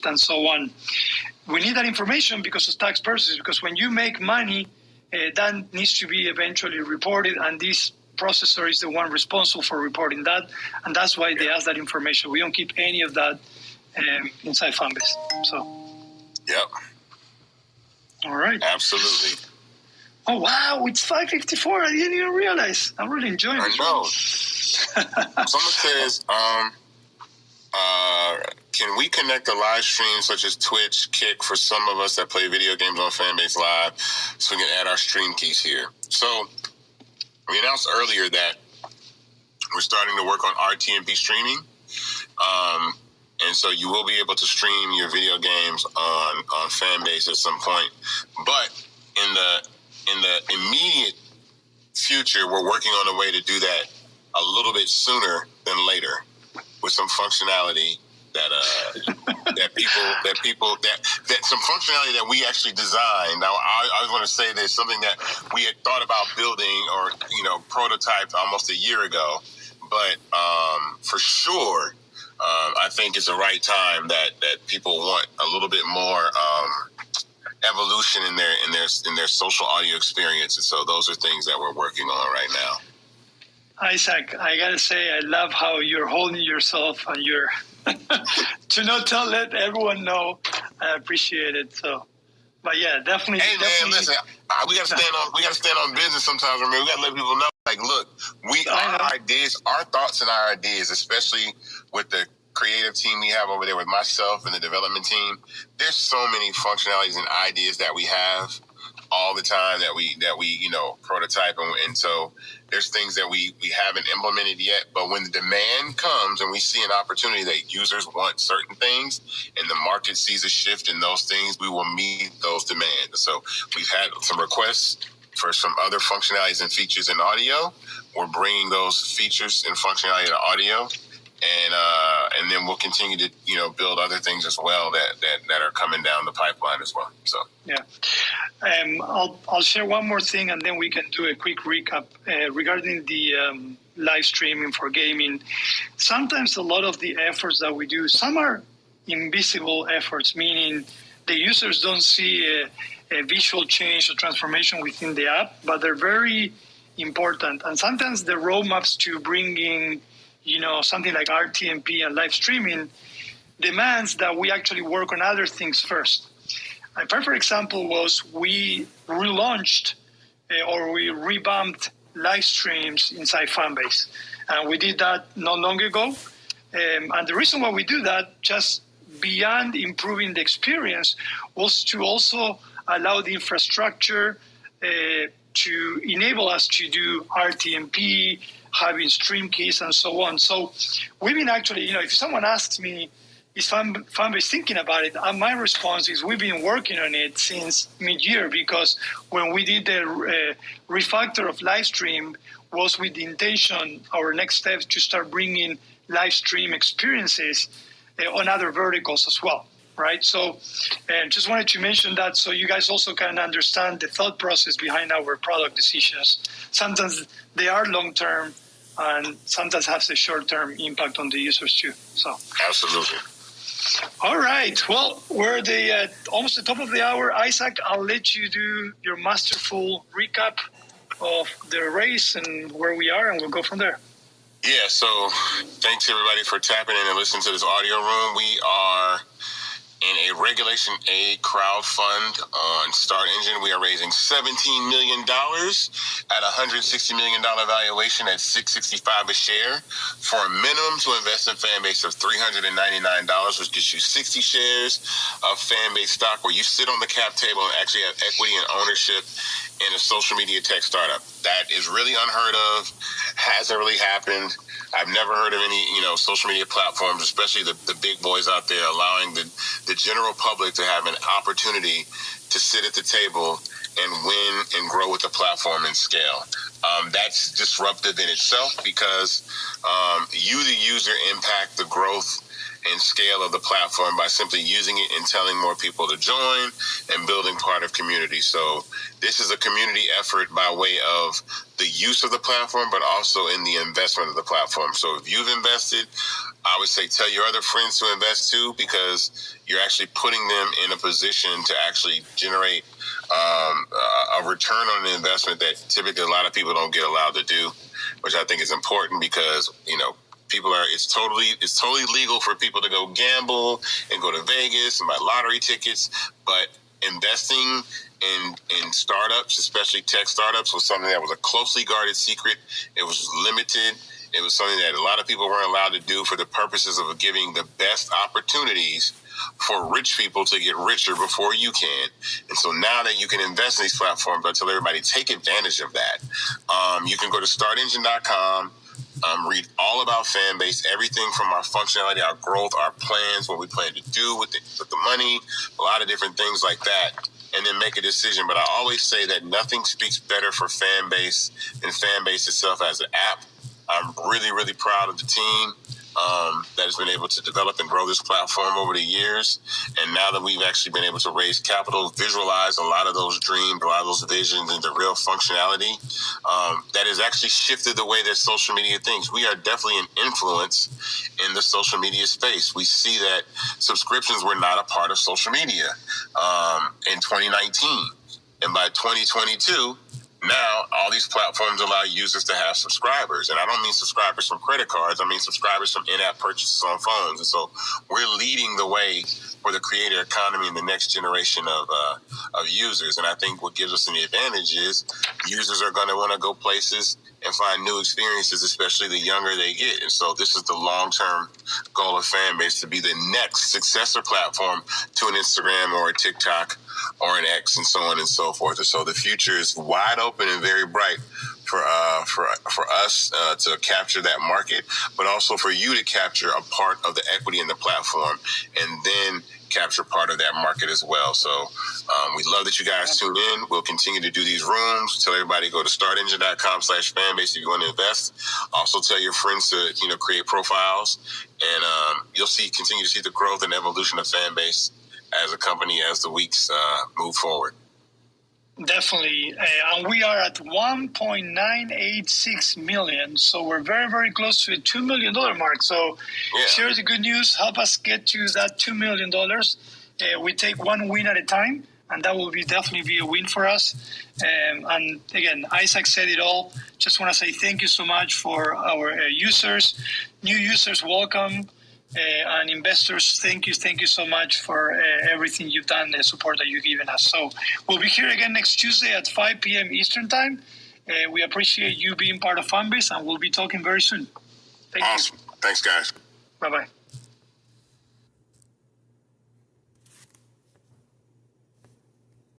and so on. We need that information because of tax purposes, because when you make money, that needs to be eventually reported, and this processor is the one responsible for reporting that, and that's why they ask that information. We don't keep any of that inside Fanbase. So. Yep. All right. Absolutely. Oh, wow, it's 5:54. I didn't even realize. I'm really enjoying it. I know. Someone says, can we connect a live stream such as Twitch, Kick, for some of us that play video games on Fanbase Live so we can add our stream keys here? So we announced earlier that we're starting to work on RTMP streaming. And so you will be able to stream your video games on Fanbase at some point. But in the immediate future, we're working on a way to do that a little bit sooner than later, with some functionality that some functionality that we actually designed. Now, I was going to say there's something that we had thought about building or prototyped almost a year ago, but for sure, I think it's the right time that people want a little bit more evolution in their social audio experience, and so those are things that we're working on right now. Isaac, I gotta say, I love how you're holding yourself and you're to not let everyone know. I appreciate it. So, but yeah, definitely. Hey man, listen, we gotta stand on business sometimes. Remember, we gotta let people know. Like, look, our ideas, our thoughts, and our ideas, especially with the creative team we have over there with myself and the development team. There's so many functionalities and ideas that we have all the time that we prototype, and so there's things that we haven't implemented yet, but when the demand comes and we see an opportunity that users want certain things and the market sees a shift in those things, we will meet those demands. So we've had some requests for some other functionalities and features in audio. We're bringing those features and functionality to audio, and then we'll continue to build other things as well that are coming down the pipeline as well. So yeah, I'll share one more thing, and then we can do a quick recap regarding the live streaming for gaming. Sometimes a lot of the efforts that we do, some are invisible efforts, meaning the users don't see a visual change or transformation within the app, but they're very important. And sometimes the roadmaps to bringing something like RTMP and live streaming demands that we actually work on other things first. A perfect example was we relaunched or we revamped live streams inside Fanbase. And we did that not long ago. And the reason why we do that, just beyond improving the experience, was to also allow the infrastructure to enable us to do RTMP, having stream keys, and so on. So we've been actually, if someone asks me, is Fanbase thinking about it? My response is we've been working on it since mid-year, because when we did the refactor of live stream was with the intention, our next step, to start bringing live stream experiences on other verticals as well, right? So just wanted to mention that so you guys also can understand the thought process behind our product decisions. Sometimes they are long-term and sometimes have a short-term impact on the users too. So absolutely. All right. Well, we're almost the top of the hour. Isaac, I'll let you do your masterful recap of the race and where we are, and we'll go from there. Yeah, so thanks everybody for tapping in and listening to this audio room. We are in a Regulation A crowd fund on Start Engine. We are raising $17 million at $160 million valuation at $6.65 a share for a minimum to invest in Fanbase of $399, which gives you 60 shares of Fanbase stock, where you sit on the cap table and actually have equity and ownership in a social media tech startup. That is really unheard of, hasn't really happened. I've never heard of any, social media platforms, especially the big boys out there, allowing the general public to have an opportunity to sit at the table and win and grow with the platform and scale. That's disruptive in itself because you, the user, impact the growth and scale of the platform by simply using it and telling more people to join and building part of community. So this is a community effort by way of the use of the platform, but also in the investment of the platform. So if you've invested, I would say tell your other friends to invest too, because you're actually putting them in a position to actually generate a return on an investment that typically a lot of people don't get allowed to do, which I think is important because, it's totally legal for people to go gamble and go to Vegas and buy lottery tickets, but investing in startups, especially tech startups, was something that was a closely guarded secret. It was limited. It was something that a lot of people weren't allowed to do for the purposes of giving the best opportunities for rich people to get richer before you can. And so now that you can invest in these platforms, I tell everybody, take advantage of that. You can go to startengine.com. Read all about Fanbase, everything from our functionality, our growth, our plans, what we plan to do with the money, a lot of different things like that, and then make a decision. But I always say that nothing speaks better for Fanbase than Fanbase itself as an app. I'm really, really proud of the team that has been able to develop and grow this platform over the years. And now that we've actually been able to raise capital, visualize a lot of those dreams, a lot of those visions into real functionality, that has actually shifted the way that social media thinks. We are definitely an influence in the social media space. We see that subscriptions were not a part of social media in 2019. And by 2022, now, all these platforms allow users to have subscribers. And I don't mean subscribers from credit cards. I mean subscribers from in-app purchases on phones. And so we're leading the way for the creator economy and the next generation of users. And I think what gives us an advantage is users are going to want to go places and find new experiences, especially the younger they get. And so this is the long-term goal of Fanbase, to be the next successor platform to an Instagram or a TikTok or an X and so on and so forth. And so the future is wide open and very bright for us to capture that market, but also for you to capture a part of the equity in the platform and then capture part of that market as well. So we love that you guys tune in. We'll continue to do these rooms. Tell everybody to go to startengine.com/fanbase if you want to invest. Also tell your friends to create profiles, and you'll continue to see the growth and evolution of Fanbase as a company as the weeks move forward. Definitely. And we are at 1.986 million. So we're very, very close to a $2 million mark. So share the good news. Help us get to that $2 million. We take one win at a time, and that will definitely be a win for us. And again, Isaac said it all. Just want to say thank you so much for our users. New users, welcome. And investors, thank you so much for everything you've done, the support that you've given us. So we'll be here again next Tuesday at 5 p.m. Eastern Time. We appreciate you being part of Fanbase, and we'll be talking very soon. Thank you. Thanks, guys. Bye-bye.